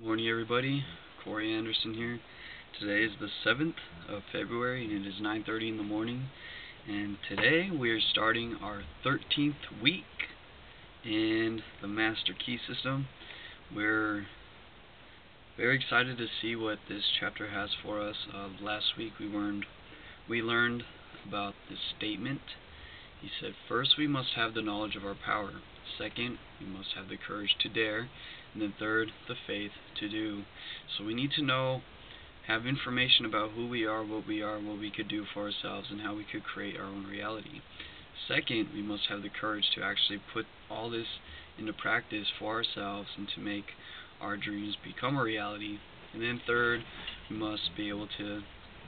Morning, everybody. Corey Anderson here. Today is the 7th of February, and it is 9:30 in the morning. And today we are starting our 13th week in the Master Key system. We're very excited to see what this chapter has for us. Last week we learned about this statement. He said, first we must have the knowledge of our power. Second, we must have the courage to dare. And then third, the faith to do. So we need to have information about who we are, what we could do for ourselves, and how we could create our own reality. Second, we must have the courage to actually put all this into practice for ourselves and to make our dreams become a reality. And then third, we must be able to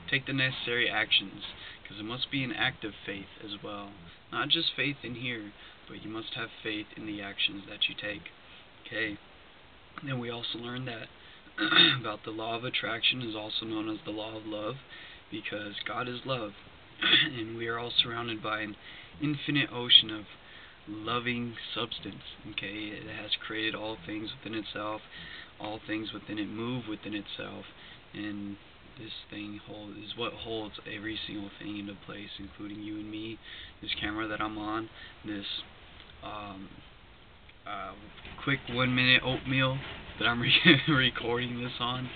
take the necessary actions, because it must be an act of faith as well. Not just faith in here, but you must have faith in the actions that you take. Okay. Then we also learned that about the law of attraction is also known as the law of love, because God is love, and we are all surrounded by an infinite ocean of loving substance. Okay, it has created all things within itself. All things within it move within itself, and this thing is what holds every single thing into place, including you and me, this camera that I'm on, this quick 1 minute oatmeal that I'm recording this on.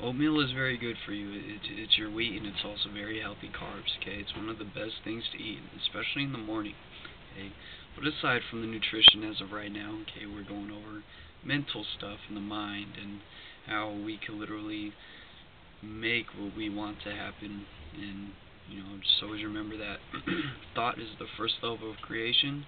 Oatmeal is very good for you. It's your wheat, and it's also very healthy carbs. Okay, it's one of the best things to eat, especially in the morning. Okay, but aside from the nutrition as of right now, okay, we're going over mental stuff in the mind and how we can literally make what we want to happen. And just always remember that thought is the first level of creation,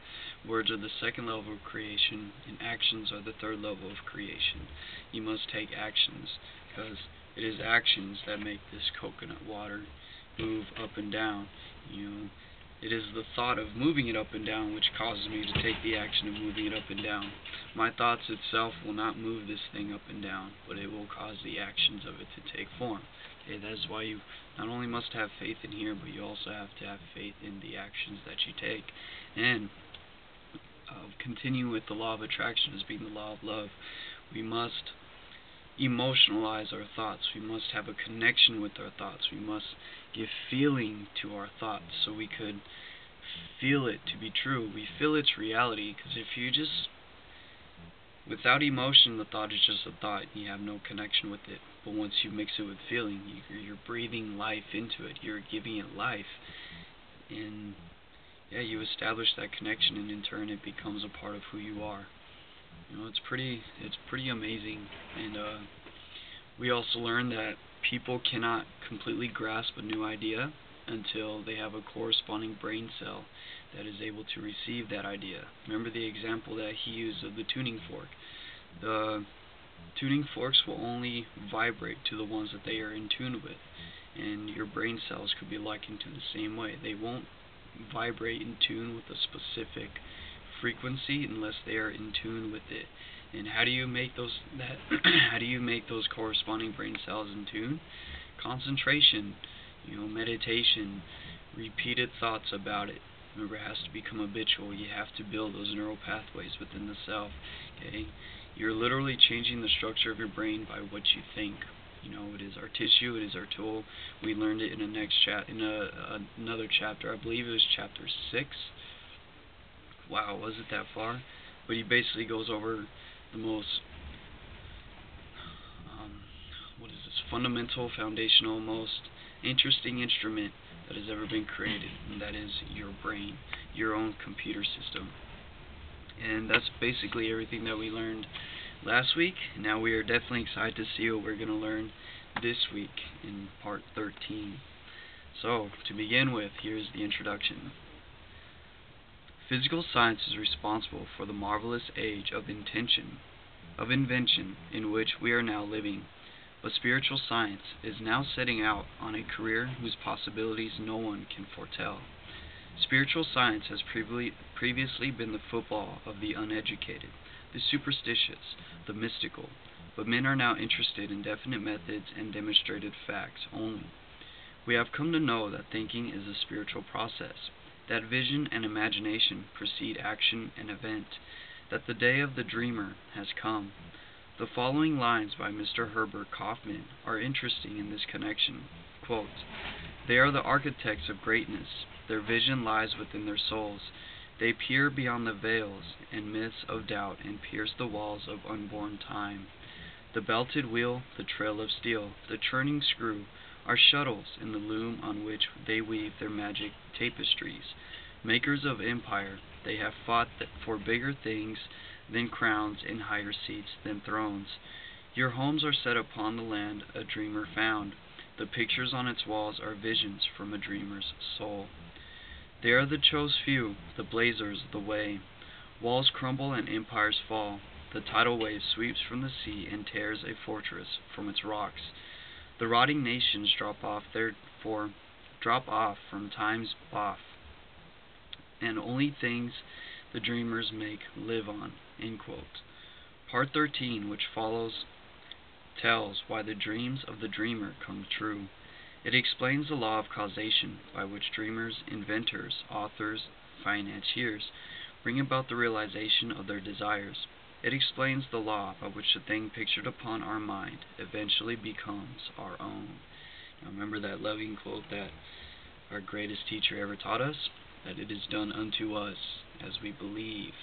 words are the second level of creation, and actions are the third level of creation. You must take actions, because it is actions that make this coconut water move up and down. It is the thought of moving it up and down which causes me to take the action of moving it up and down. My thoughts itself will not move this thing up and down, but it will cause the actions of it to take form. Okay, that is why you not only must have faith in here, but you also have to have faith in the actions that you take. And continue with the law of attraction as being the law of love. We must emotionalize our thoughts. We must have a connection with our thoughts. We must give feeling to our thoughts so we could feel it to be true. We feel its reality, because if you just, without emotion, the thought is just a thought. You have no connection with it. But once you mix it with feeling, you're breathing life into it. You're giving it life. And you establish that connection, and in turn it becomes a part of who you are. It's pretty amazing. And we also learned that people cannot completely grasp a new idea until they have a corresponding brain cell that is able to receive that idea. Remember the example that he used of the tuning fork. The tuning forks will only vibrate to the ones that they are in tune with, and your brain cells could be likened to the same way. They won't vibrate in tune with a specific frequency unless they are in tune with it. And how do you make those how do you make those corresponding brain cells in tune? Concentration, meditation, repeated thoughts about it. Remember, it has to become habitual. You have to build those neural pathways within the self. Okay, you're literally changing the structure of your brain by what you think. It is our tissue, it is our tool. We learned it in another chapter. I believe it was chapter 6. Wow, was it that far? But he basically goes over the most fundamental, foundational, most interesting instrument that has ever been created, and that is your brain, your own computer system. And that's basically everything that we learned last week. Now we are definitely excited to see what we're going to learn this week in part 13. So, to begin with, here's the introduction. Physical science is responsible for the marvelous age of invention in which we are now living, but spiritual science is now setting out on a career whose possibilities no one can foretell. Spiritual science has previously been the football of the uneducated, the superstitious, the mystical, but men are now interested in definite methods and demonstrated facts only. We have come to know that thinking is a spiritual process, that vision and imagination precede action and event, that the day of the dreamer has come. The following lines by Mr. Herbert Kaufman are interesting in this connection. Quote, "They are the architects of greatness. Their vision lies within their souls. They peer beyond the veils and myths of doubt and pierce the walls of unborn time. The belted wheel, the trail of steel, the churning screw are shuttles in the loom on which they weave their magic tapestries. Makers of empire, they have fought for bigger things than crowns and higher seats than thrones. Your homes are set upon the land a dreamer found. The pictures on its walls are visions from a dreamer's soul. They are the chose few, the blazers of the way. Walls crumble and empires fall. The tidal wave sweeps from the sea and tears a fortress from its rocks. The rotting nations drop off from time's boff, and only things the dreamers make live on." End quote. Part 13, which follows, tells why the dreams of the dreamer come true. It explains the law of causation by which dreamers, inventors, authors, financiers bring about the realization of their desires. It explains the law by which the thing pictured upon our mind eventually becomes our own. Now remember that loving quote that our greatest teacher ever taught us? That it is done unto us as we believe.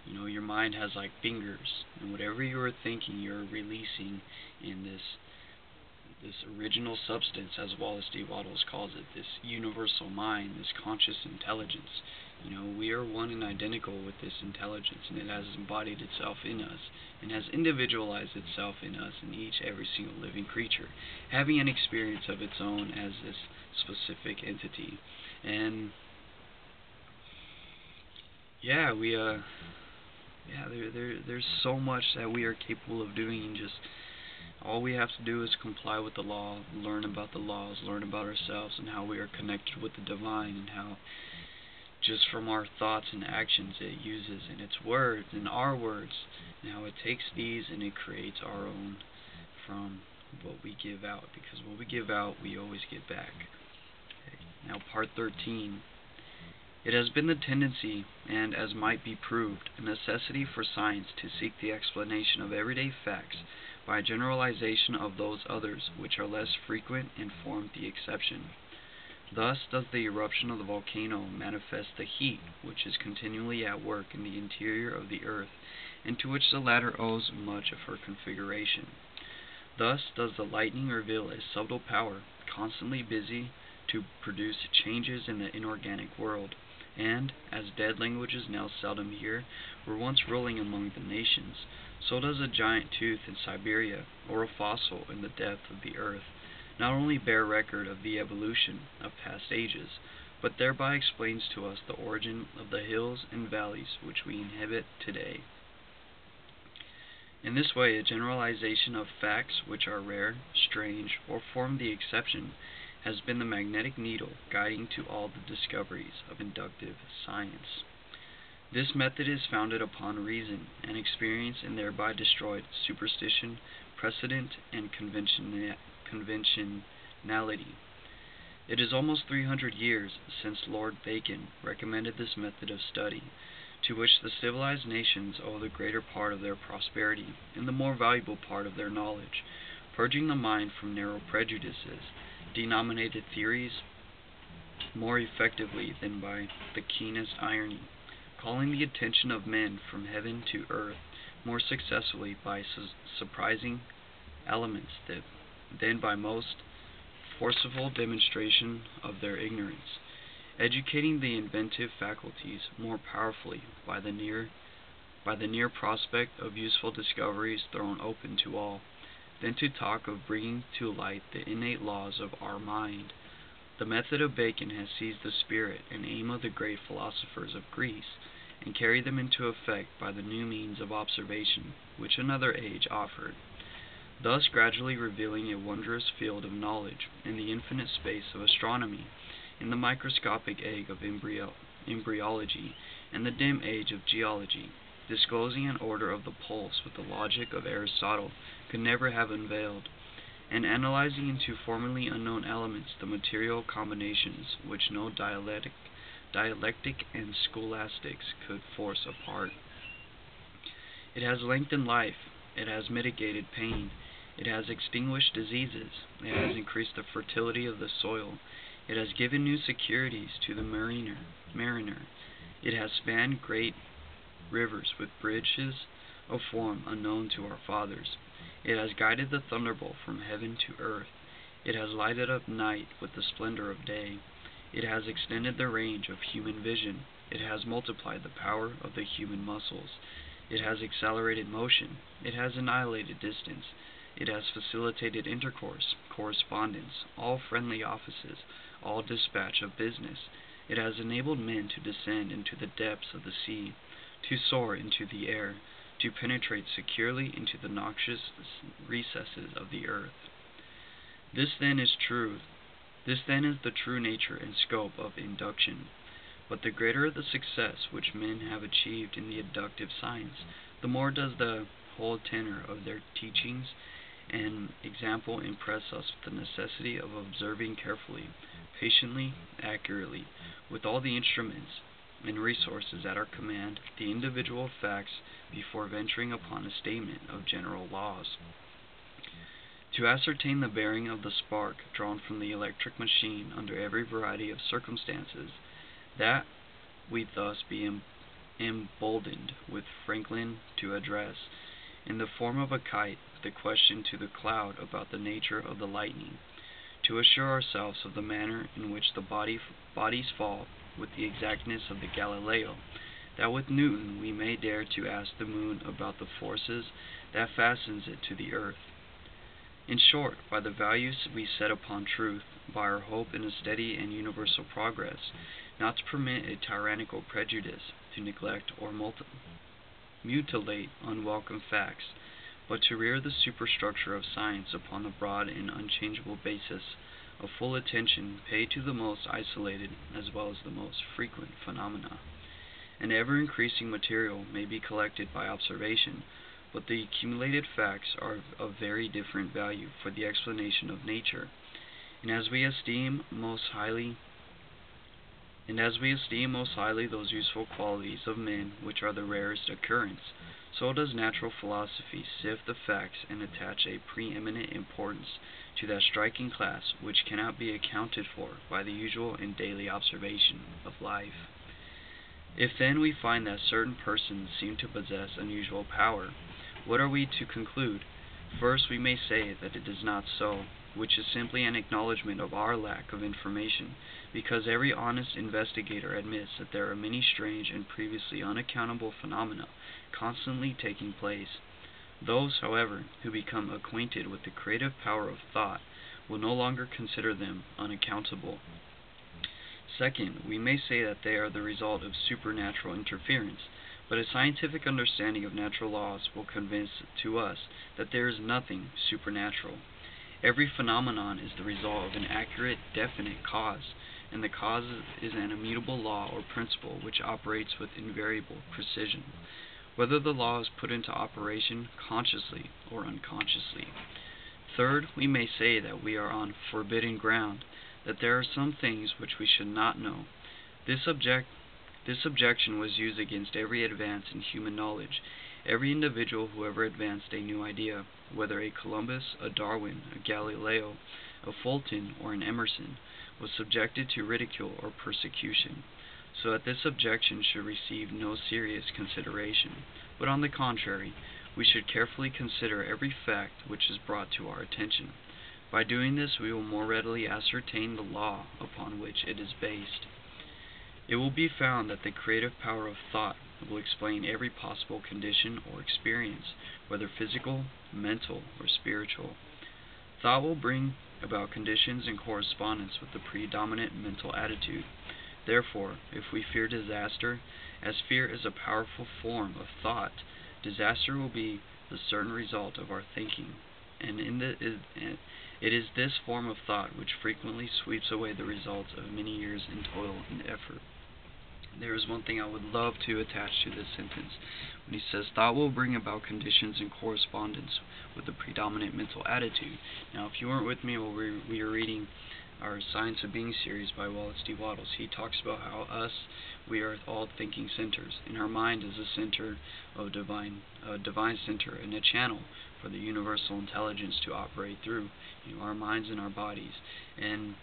You know, your mind has like fingers, and whatever you are thinking, you're releasing in this original substance, as Wallace D. Wattles calls it, this universal mind, this conscious intelligence. You know, we are one and identical with this intelligence, and it has embodied itself in us, and has individualized itself in us, in each, every single living creature, having an experience of its own as this specific entity. And yeah, there's so much that we are capable of doing, and just all we have to do is comply with the law, learn about the laws, learn about ourselves and how we are connected with the divine, and how just from our thoughts and actions it uses in its words, in our words, and how it takes these and it creates our own from what we give out, because what we give out we always get back. Okay. Now part 13. It has been the tendency, and as might be proved, a necessity for science to seek the explanation of everyday facts by a generalization of those others which are less frequent and form the exception. Thus does the eruption of the volcano manifest the heat which is continually at work in the interior of the earth, and to which the latter owes much of her configuration. Thus does the lightning reveal a subtle power, constantly busy to produce changes in the inorganic world, and, as dead languages now seldom hear, were once rolling among the nations, so does a giant tooth in Siberia, or a fossil in the depth of the earth, not only bear record of the evolution of past ages, but thereby explains to us the origin of the hills and valleys which we inhabit today. In this way, a generalization of facts which are rare, strange, or form the exception has been the magnetic needle guiding to all the discoveries of inductive science. This method is founded upon reason and experience, and thereby destroyed superstition, precedent, and conventionality. It is almost 300 years since Lord Bacon recommended this method of study, to which the civilized nations owe the greater part of their prosperity and the more valuable part of their knowledge, purging the mind from narrow prejudices, denominated theories more effectively than by the keenest irony, calling the attention of men from heaven to earth more successfully by surprising elements than by most forcible demonstration of their ignorance, educating the inventive faculties more powerfully by the near prospect of useful discoveries thrown open to all, than to talk of bringing to light the innate laws of our mind. The method of Bacon has seized the spirit and aim of the great philosophers of Greece, and carried them into effect by the new means of observation which another age offered, thus gradually revealing a wondrous field of knowledge in the infinite space of astronomy, in the microscopic egg of embryology, and the dim age of geology, disclosing an order of the pulse which the logic of Aristotle could never have unveiled, and analyzing into formerly unknown elements the material combinations which no dialectic and scholastics could force apart. It has lengthened life, It has mitigated pain. It has extinguished diseases. It has increased the fertility of the soil. It has given new securities to the mariner. It has spanned great rivers with bridges of form unknown to our fathers. It has guided the thunderbolt from heaven to earth. It has lighted up night with the splendor of day. It has extended the range of human vision. It has multiplied the power of the human muscles. It has accelerated motion. It has annihilated distance. It has facilitated intercourse, correspondence, all friendly offices, all dispatch of business. It has enabled men to descend into the depths of the sea, to soar into the air, to penetrate securely into the noxious recesses of the earth. This then is truth. This then is the true nature and scope of induction. But the greater the success which men have achieved in the inductive science, the more does the whole tenor of their teachings and example impress us with the necessity of observing carefully, patiently, accurately, with all the instruments and resources at our command, the individual facts before venturing upon a statement of general laws. To ascertain the bearing of the spark drawn from the electric machine under every variety of circumstances, that we thus be emboldened with Franklin to address, in the form of a kite, the question to the cloud about the nature of the lightning, to assure ourselves of the manner in which the bodies fall, with the exactness of the Galileo, that with Newton we may dare to ask the moon about the forces that fastens it to the earth. In short, by the values we set upon truth, by our hope in a steady and universal progress, not to permit a tyrannical prejudice to neglect or mutilate unwelcome facts, but to rear the superstructure of science upon the broad and unchangeable basis of full attention paid to the most isolated as well as the most frequent phenomena. An ever-increasing material may be collected by observation, but the accumulated facts are of very different value for the explanation of nature, and as we esteem most highly those useful qualities of men which are the rarest occurrence, so does natural philosophy sift the facts and attach a preeminent importance to that striking class which cannot be accounted for by the usual and daily observation of life. If then we find that certain persons seem to possess unusual power, what are we to conclude? First, we may say that it is not so, which is simply an acknowledgment of our lack of information, because every honest investigator admits that there are many strange and previously unaccountable phenomena constantly taking place. Those, however, who become acquainted with the creative power of thought will no longer consider them unaccountable. Second, we may say that they are the result of supernatural interference, but a scientific understanding of natural laws will convince to us that there is nothing supernatural. Every phenomenon is the result of an accurate, definite cause, and the cause is an immutable law or principle which operates with invariable precision, whether the law is put into operation consciously or unconsciously. Third, we may say that we are on forbidden ground, that there are some things which we should not know. This objection was used against every advance in human knowledge. Every individual who ever advanced a new idea, whether a Columbus, a Darwin, a Galileo, a Fulton, or an Emerson, was subjected to ridicule or persecution, so that this objection should receive no serious consideration, but on the contrary, we should carefully consider every fact which is brought to our attention. By doing this, we will more readily ascertain the law upon which it is based. It will be found that the creative power of thought will explain every possible condition or experience, whether physical, mental, or spiritual. Thought will bring about conditions in correspondence with the predominant mental attitude. Therefore, if we fear disaster, as fear is a powerful form of thought, disaster will be the certain result of our thinking, and it is this form of thought which frequently sweeps away the results of many years in toil and effort. There is one thing I would love to attach to this sentence. When he says, thought will bring about conditions in correspondence with the predominant mental attitude. Now, if you weren't with me while we were reading our Science of Being series by Wallace D. Wattles. He talks about how we are all thinking centers, and our mind is a center of divine center, and a channel for the universal intelligence to operate through, our minds and our bodies. And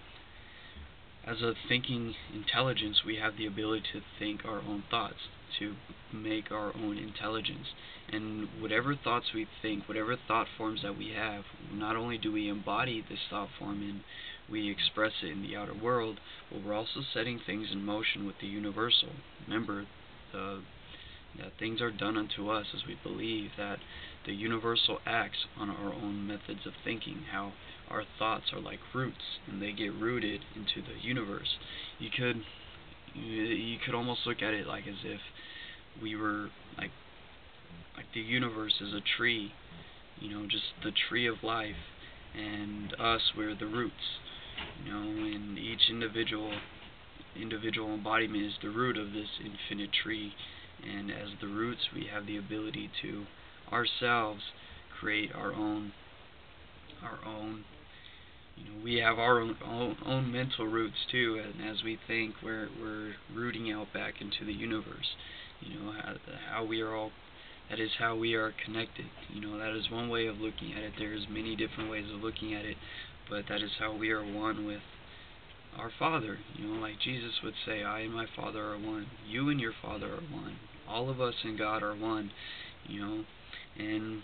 as a thinking intelligence, we have the ability to think our own thoughts, to make our own intelligence. And whatever thoughts we think, whatever thought forms that we have, not only do we embody this thought form and we express it in the outer world, but we're also setting things in motion with the universal. Remember, that things are done unto us as we believe, that the universal acts on our own methods of thinking, how our thoughts are like roots and they get rooted into the universe. You could almost look at it like as if we were like the universe is a tree, just the tree of life, and us, we're the roots, and each individual embodiment is the root of this infinite tree. And as the roots, we have the ability to ourselves create our own we have our own mental roots too, and as we think, we're rooting out back into the universe. How we are all, that is how we are connected. That is one way of looking at it. There's many different ways of looking at it, but that is how we are one with our Father. Like Jesus would say, I and my Father are one. You and your Father are one. All of us and God are one. And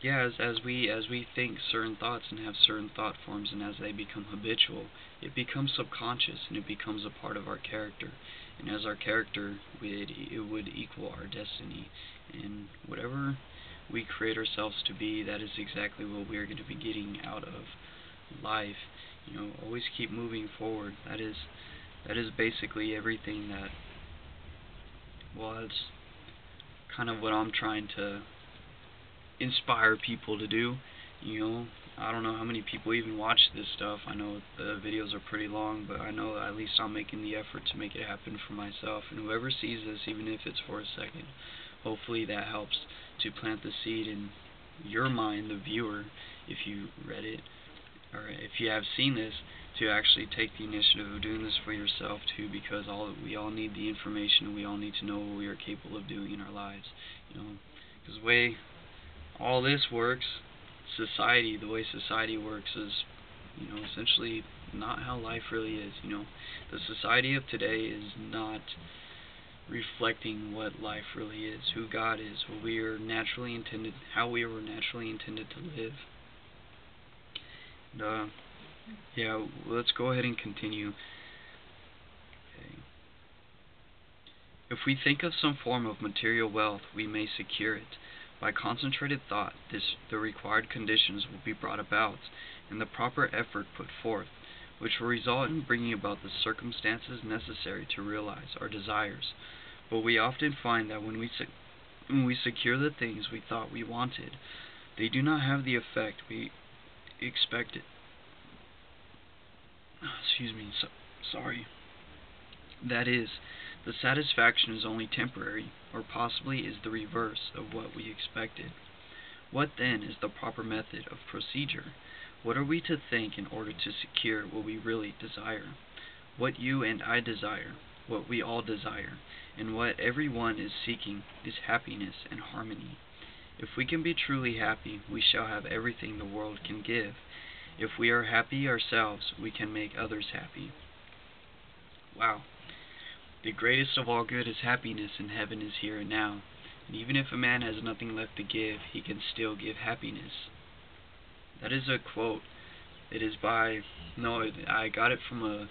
yeah, as we think certain thoughts and have certain thought forms, and as they become habitual, it becomes subconscious and it becomes a part of our character. And as our character, it would equal our destiny. And whatever we create ourselves to be, that is exactly what we are going to be getting out of life. Always keep moving forward. That is basically everything that, well, it's kind of what I'm trying to inspire people to do. I don't know how many people even watch this stuff. I know the videos are pretty long, but I know at least I'm making the effort to make it happen for myself. And whoever sees this, even if it's for a second, hopefully that helps to plant the seed in your mind, the viewer, if you read it, or if you have seen this, to actually take the initiative of doing this for yourself too, because we all need the information, and we all need to know what we are capable of doing in our lives. Because the way all this works, the way society works is, essentially not how life really is. The society of today is not reflecting what life really is, who God is, what we are naturally intended, how we were naturally intended to live. And, yeah, let's go ahead and continue. Okay. If we think of some form of material wealth, we may secure it. By concentrated thought, the required conditions will be brought about, and the proper effort put forth, which will result in bringing about the circumstances necessary to realize our desires. But we often find that when we secure the things we thought we wanted, they do not have the effect we expected. Sorry. That is, the satisfaction is only temporary, or possibly is the reverse of what we expected. What then is the proper method of procedure? What are we to think in order to secure what we really desire? What you and I desire, what we all desire, and what everyone is seeking is happiness and harmony. If we can be truly happy, we shall have everything the world can give. If we are happy ourselves, we can make others happy. Wow. The greatest of all good is happiness, and heaven is here and now. And even if a man has nothing left to give, he can still give happiness. That is a quote. It is by, I got it from a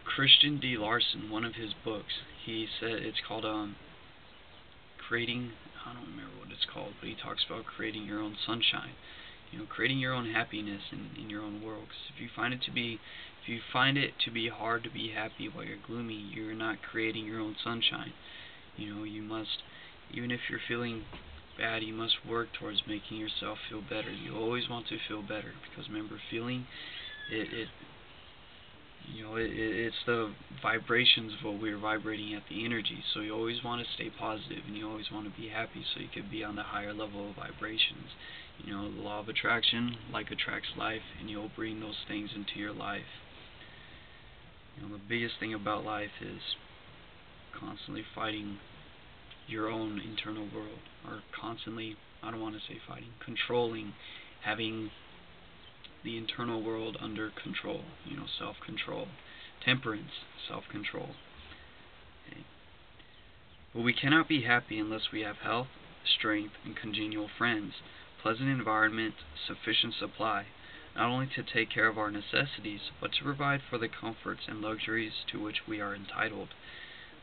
Christian D. Larson, one of his books. He said it's called creating, I don't remember what it's called, but he talks about creating your own sunshine. Creating your own happiness in your own world. Because if you find it to be hard to be happy while you're gloomy, you're not creating your own sunshine. You must, even if you're feeling bad, you must work towards making yourself feel better. You always want to feel better, because remember, feeling it's the vibrations of what we're vibrating at, the energy. So you always want to stay positive, and you always want to be happy, so you could be on the higher level of vibrations. You know, the law of attraction, like attracts like, and you'll bring those things into your life. You know, the biggest thing about life is constantly fighting your own internal world, or constantly, I don't want to say fighting, controlling, having the internal world under control, you know, self-control, temperance, self-control. Okay. But we cannot be happy unless we have health, strength, and congenial friends, pleasant environment, sufficient supply, not only to take care of our necessities, but to provide for the comforts and luxuries to which we are entitled.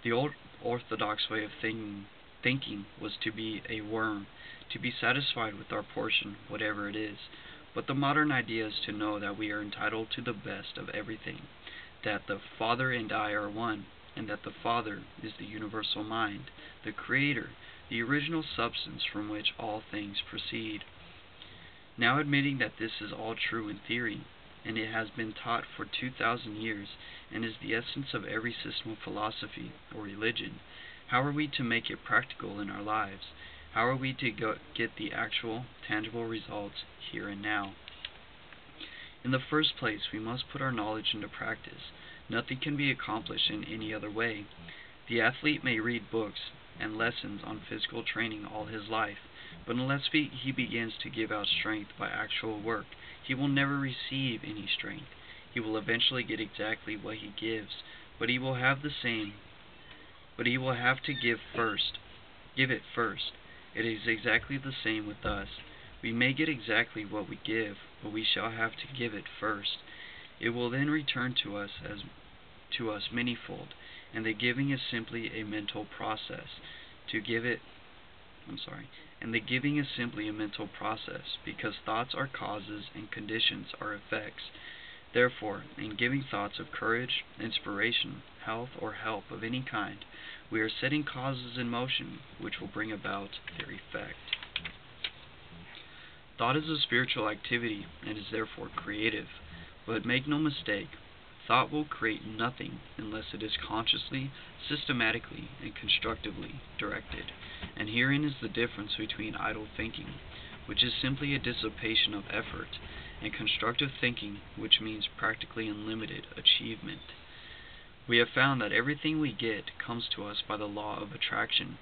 The old orthodox way of thinking was to be a worm, to be satisfied with our portion, whatever it is. But the modern idea is to know that we are entitled to the best of everything, that the Father and I are one, and that the Father is the universal mind, the Creator, the original substance from which all things proceed. Now, admitting that this is all true in theory, and it has been taught for 2,000 years, and is the essence of every system of philosophy or religion, how are we to make it practical in our lives? How are we to get the actual, tangible results here and now? In the first place, we must put our knowledge into practice. Nothing can be accomplished in any other way. The athlete may read books and lessons on physical training all his life, but unless he begins to give out strength by actual work, he will never receive any strength. He will eventually get exactly what he gives, but he will have to give it first. It is exactly the same with us. We may get exactly what we give, but we shall have to give it first. It will then return to us manyfold, and the giving is simply a mental process. And the giving is simply a mental process, because thoughts are causes and conditions are effects. Therefore, in giving thoughts of courage, inspiration, health, or help of any kind, we are setting causes in motion which will bring about their effect. Thought is a spiritual activity and is therefore creative. But make no mistake, thought will create nothing unless it is consciously, systematically, and constructively directed. And herein is the difference between idle thinking, which is simply a dissipation of effort, and constructive thinking, which means practically unlimited achievement. We have found that everything we get comes to us by the law of attraction.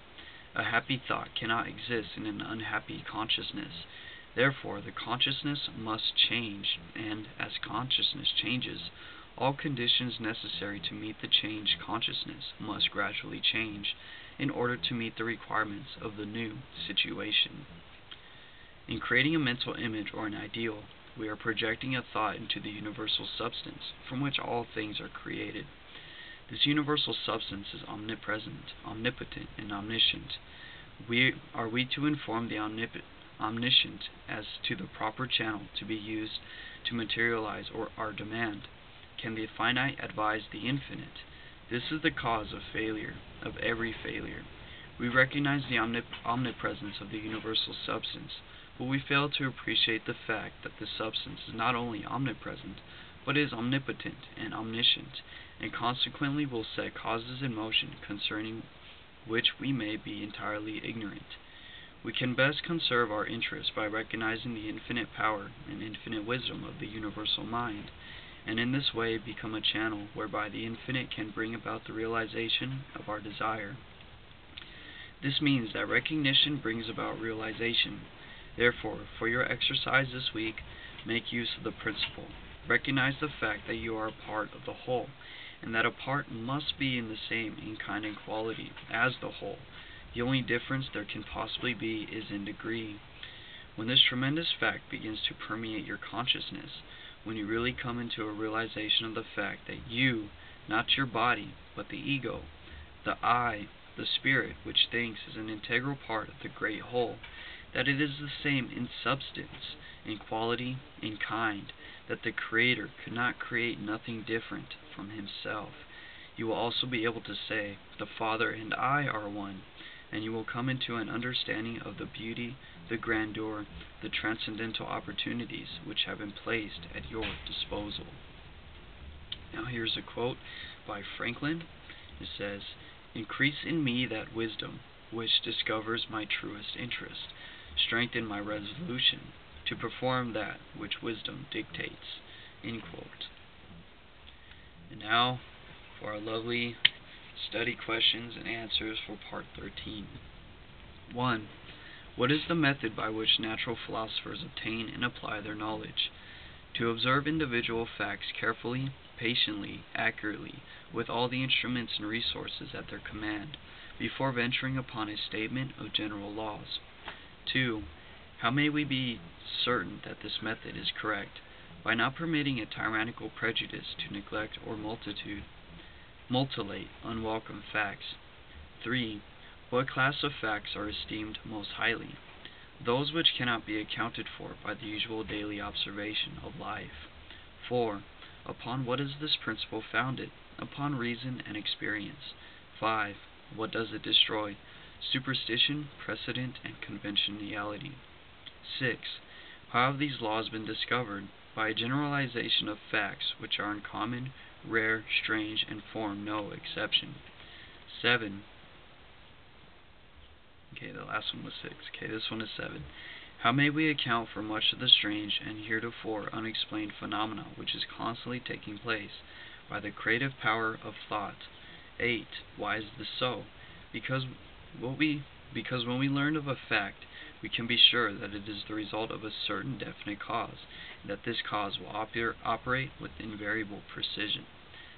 A happy thought cannot exist in an unhappy consciousness. Therefore, the consciousness must change, and as consciousness changes, all conditions necessary to meet the changed consciousness must gradually change in order to meet the requirements of the new situation. In creating a mental image or an ideal, we are projecting a thought into the universal substance from which all things are created. This universal substance is omnipresent, omnipotent, and omniscient. Are we to inform the omniscient as to the proper channel to be used to materialize our demand? Can the finite advise the infinite? This is the cause of failure, of every failure. We recognize the omnipresence of the universal substance, but we fail to appreciate the fact that this substance is not only omnipresent, but is omnipotent and omniscient, and consequently will set causes in motion concerning which we may be entirely ignorant. We can best conserve our interests by recognizing the infinite power and infinite wisdom of the universal mind, and in this way become a channel whereby the infinite can bring about the realization of our desire. This means that recognition brings about realization. Therefore, for your exercise this week, make use of the principle. Recognize the fact that you are a part of the whole, and that a part must be in the same in kind and quality as the whole. The only difference there can possibly be is in degree. When this tremendous fact begins to permeate your consciousness, when you really come into a realization of the fact that you, not your body, but the ego, the I, the spirit which thinks, is an integral part of the great whole, that it is the same in substance, in quality, in kind, that the Creator could not create nothing different from Himself, you will also be able to say, the Father and I are one, and you will come into an understanding of the beauty, the grandeur, the transcendental opportunities which have been placed at your disposal. Now here's a quote by Franklin. It says, "Increase in me that wisdom which discovers my truest interest. Strengthen my resolution to perform that which wisdom dictates." End quote. And now for our lovely study questions and answers for part 13. 1. What is the method by which natural philosophers obtain and apply their knowledge? To observe individual facts carefully, patiently, accurately, with all the instruments and resources at their command, before venturing upon a statement of general laws. 2. How may we be certain that this method is correct? By not permitting a tyrannical prejudice to neglect or mutilate unwelcome facts. 3. What class of facts are esteemed most highly? Those which cannot be accounted for by the usual daily observation of life. 4. Upon what is this principle founded? Upon reason and experience. 5. What does it destroy? Superstition, precedent, and conventionality. 6. How have these laws been discovered? By a generalization of facts which are uncommon, rare, strange, and form no exception. 7. Okay, the last one was 6. Okay, this one is 7. How may we account for much of the strange and heretofore unexplained phenomena which is constantly taking place? By the creative power of thought. 8. Why is this so? Because when we learn of a fact, we can be sure that it is the result of a certain definite cause, and that this cause will operate with invariable precision.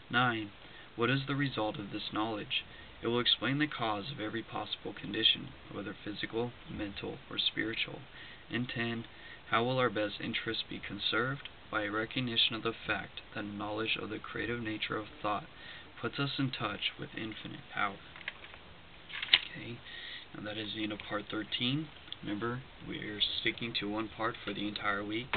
9. What is the result of this knowledge? It will explain the cause of every possible condition, whether physical, mental, or spiritual. And 10. How will our best interests be conserved? By a recognition of the fact that knowledge of the creative nature of thought puts us in touch with infinite power. Okay, and that is the end of part 13. Remember, we're sticking to one part for the entire week,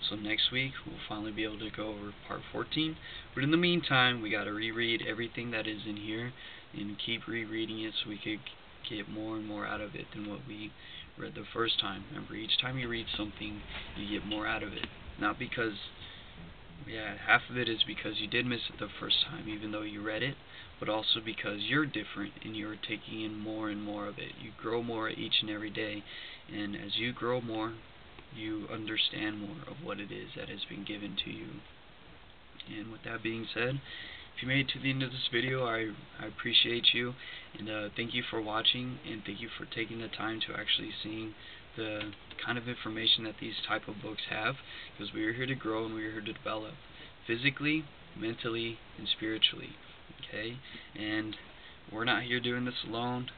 so next week we'll finally be able to go over part 14. But in the meantime, we got to reread everything that is in here and keep rereading it so we could get more and more out of it than what we read the first time. Remember, each time you read something, you get more out of it. Not because, half of it is because you did miss it the first time, even though you read it, but also because you're different and you're taking in more and more of it. You grow more each and every day, and as you grow more, you understand more of what it is that has been given to you. And with that being said, if you made it to the end of this video, I appreciate you, and thank you for watching, and thank you for taking the time to actually seeing the kind of information that these type of books have, because we are here to grow and we are here to develop physically, mentally, and spiritually. Okay, and we're not here doing this alone.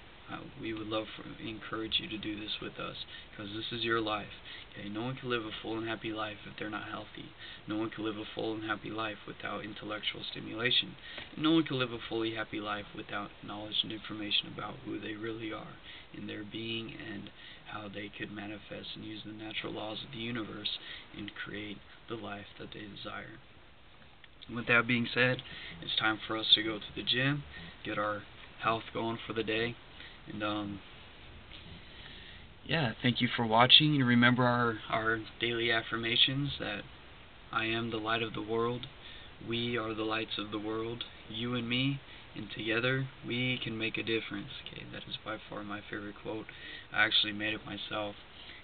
We would love to encourage you to do this with us, because this is your life. Okay, no one can live a full and happy life if they're not healthy. No one can live a full and happy life without intellectual stimulation. And no one can live a fully happy life without knowledge and information about who they really are in their being and how they could manifest and use the natural laws of the universe and create the life that they desire. With that being said, it's time for us to go to the gym, get our health going for the day, and thank you for watching. And remember our daily affirmations that I am the light of the world, we are the lights of the world, you and me, and together we can make a difference. Okay, that is by far my favorite quote. I actually made it myself,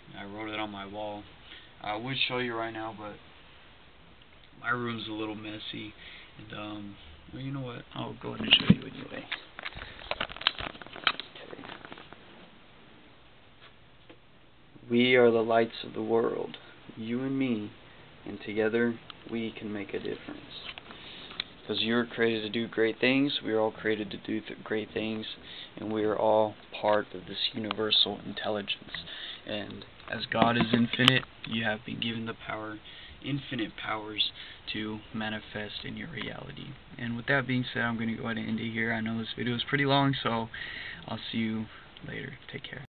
and I wrote it on my wall. I would show you right now, but my room's a little messy, and well, you know what, I'll go ahead and show you anyway. Okay. We are the lights of the world, you and me, and together we can make a difference. Because you're created to do great things, we are all created to do great things, and we are all part of this universal intelligence. And as God is infinite, you have been given the power, infinite powers, to manifest in your reality. And with that being said, I'm going to go ahead and end it here. I know this video is pretty long, so I'll see you later. Take care.